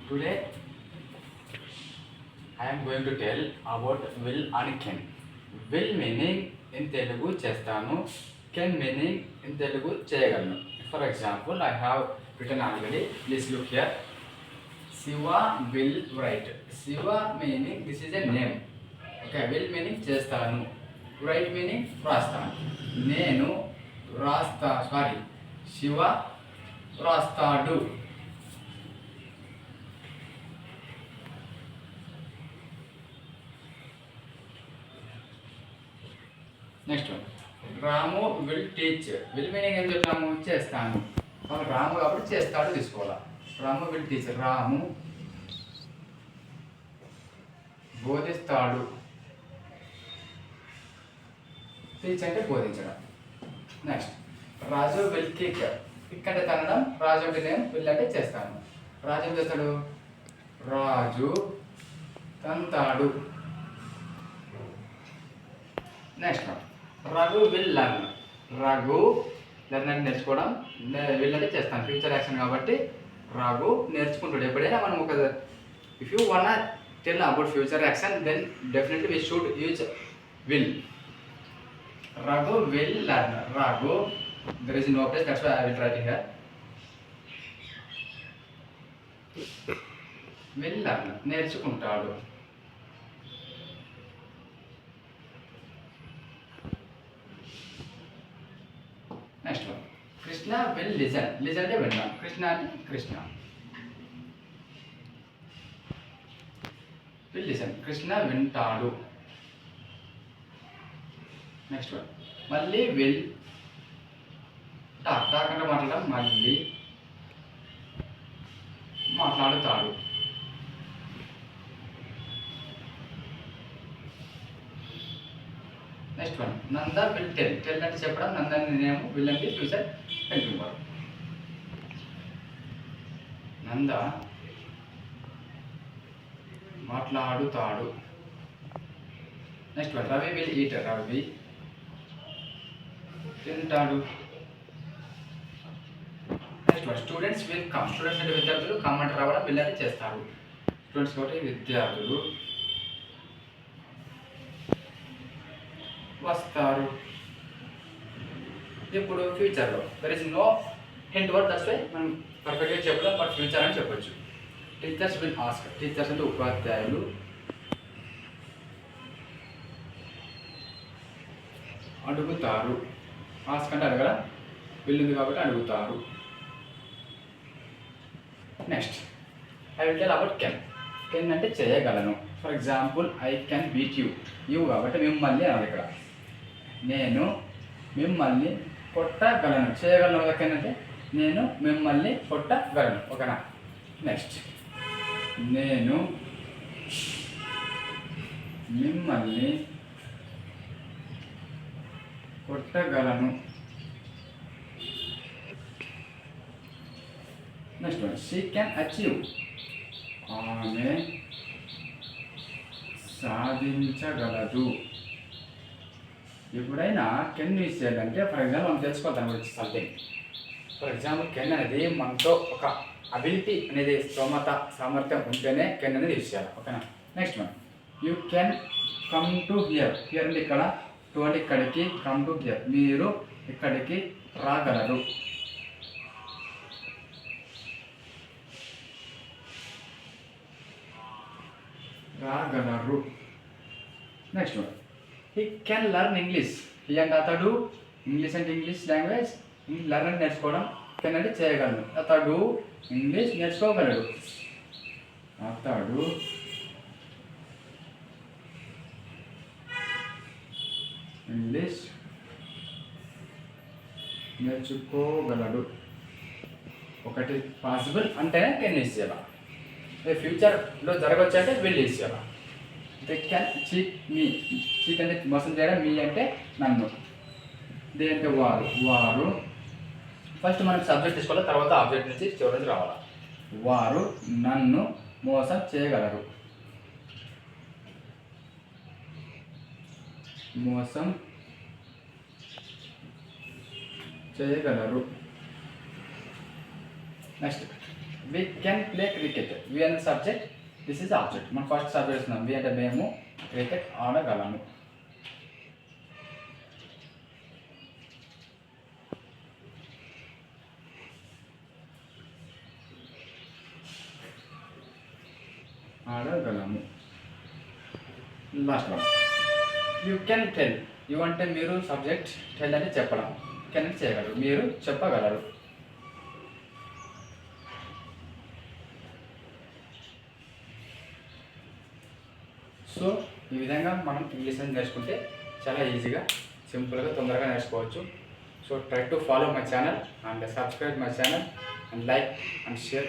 Today I am going to tell about will and can. Will meaning in Telugu చేస్తాను. Can meaning in Telugu చేయగలను. For example, I have written already. Please look here. Shiva will write. Shiva meaning this is a name. Okay, will meaning చేస్తాను. Write meaning రాస్తాను. నేను రాస్తా శివ రాస్తాడు. Next one Ramu will teach. Will meaning ఏం చెప్తాము? చేస్తాను. రాము కాబట్టి చేస్తాడు తీసుకోవాలా. రాము విల్ టీచ్. రాము బోధిస్తాడు. టీచ్ అంటే బోధించడం. Next Raju will kick. Kick అంటే తనడం. రాజు అంటే నేను, విల్ అంటే చేస్తాను. రాజు ఏం చేస్తాడు? రాజు తంతాడు. Next one Raghu will learn. Raghu learn అంటే నేర్చుకోవడం. విల్ అంటే చేస్తాను, ఫ్యూచర్ యాక్షన్ కాబట్టి రఘు నేర్చుకుంటాడు. ఎప్పుడైనా మనం ఒక if you want tell about future action then definitely we should use will. Raghu will learn. Raghu there is no place, that's why I will write here. Will learn నేర్చుకుంటాడు. Next one Krishna will listen. Listen అంటే వినడం. కృష్ణ అంటే Krishna will listen. Krishna వింటాడు. Next one Malli will talk. Talk అంటే మాట్లాడడం. మళ్ళీ మాట్లాడుతాడు. Next one Nanda will tell. Tell అంటే చెప్పడం. నంద నేనేమో, విల్ అంటే ఫ్యూచర్ హెల్పింగ్ వర్క్. నంద మాట్లాడుతాడు. Next one Ravi will eat. Ravi తింటాడు. Next one students will come. Students అంటే విద్యార్థులు. కమ్ అంటే రావడం. విల్ అంటే చేస్తారు. స్టూడెంట్స్ కాబట్టి విద్యార్థులు వస్తారు. ఇప్పుడు ఫ్యూచర్లో there is no hint word, that's why మనం పర్ఫెక్ట్గా చెప్పడం, బట్ ఫ్యూచర్ అని చెప్పొచ్చు. Teachers will ask. టీచర్స్ అంటే ఉపాధ్యాయులు అడుగుతారు. ఆస్క్ అంటే అడగడం. విల్ ఉంది కాబట్టి అడుగుతారు. Next I will tell about can. Can అంటే చేయగలను. For example I can beat you. You కాబట్టి మిమ్మల్ని అనాలి. ఇక్కడ నేను మిమ్మల్ని కొట్టగలను. చేయగలను అంటే నేను మిమ్మల్ని కొట్టగలను. ఓకేనా? నెక్స్ట్ నేను మిమ్మల్ని కొట్టగలను. Next one she can achieve. ఆమె సాధించగలదు. ఎప్పుడైనా కెన్ యూజ్ చేయాలంటే ఫర్ ఎగ్జాంపుల్ మనం తెలుసుకోవాలి దాని గురించి సంథింగ్. ఫర్ ఎగ్జాంపుల్ కెన్ అనేది మనతో ఒక అబిలిటీ అనేది స్తోమత సామర్థ్యం ఉంటేనే కెన్ అనేది యూజ్ చేయాలి. ఓకేనా? Next one you can come to hear. Here అంటే ఇక్కడ, టు అంటే ఇక్కడికి, కమ్ టు హియర్ మీరు ఇక్కడికి రాగలరు. రాగలరు. Next one he can learn English. He అంటే అతడు, ఇంగ్లీష్ అంటే ఇంగ్లీష్ లాంగ్వేజ్, లర్న్ అంటే నేర్చుకోవడం, కెన్ అంటే చేయగలను. అతడు ఇంగ్లీష్ నేర్చుకోగలడు. అతడు ఇంగ్లీష్ నేర్చుకోగలడు. ఒకటి పాసిబుల్ అంటేనే కెన్ యూజ్ చేయాలి. ఫ్యూచర్లో జరగవచ్చు అంటే విల్ యూజ్ చేయాలి. They can cheat me. Cheat అంటే మోసం చేయడం. మీ అంటే నన్ను. దే అంటే వారు. వారు ఫస్ట్ మనం సబ్జెక్ట్ తీసుకోవాలి, తర్వాత ఆబ్జెక్ట్ నుంచి చివరి నుంచి రావాలి. వారు నన్ను మోసం చేయగలరు. మోసం చేయగలరు. Next we can play cricket. We అనే సబ్జెక్ట్, దిస్ ఇస్ ఆబ్జెక్ట్. మనం ఫస్ట్ సబ్జెక్ట్ ఇస్తున్నాం. వి అంటే మేము క్రికెట్ ఆడగలము. ఆడగలము. Last one, you can tell. You అంటే మీరు సబ్జెక్ట్, టెల్ అంటే చెప్పడం, కెన్ అంటే చేయగలరు, మీరు చెప్పగలరు. సో ఈ విధంగా మనం ఇంగ్లీష్ అని నేర్చుకుంటే చాలా ఈజీగా, సింపుల్గా, తొందరగా నేర్చుకోవచ్చు. So try to follow my channel and subscribe my channel and like and share.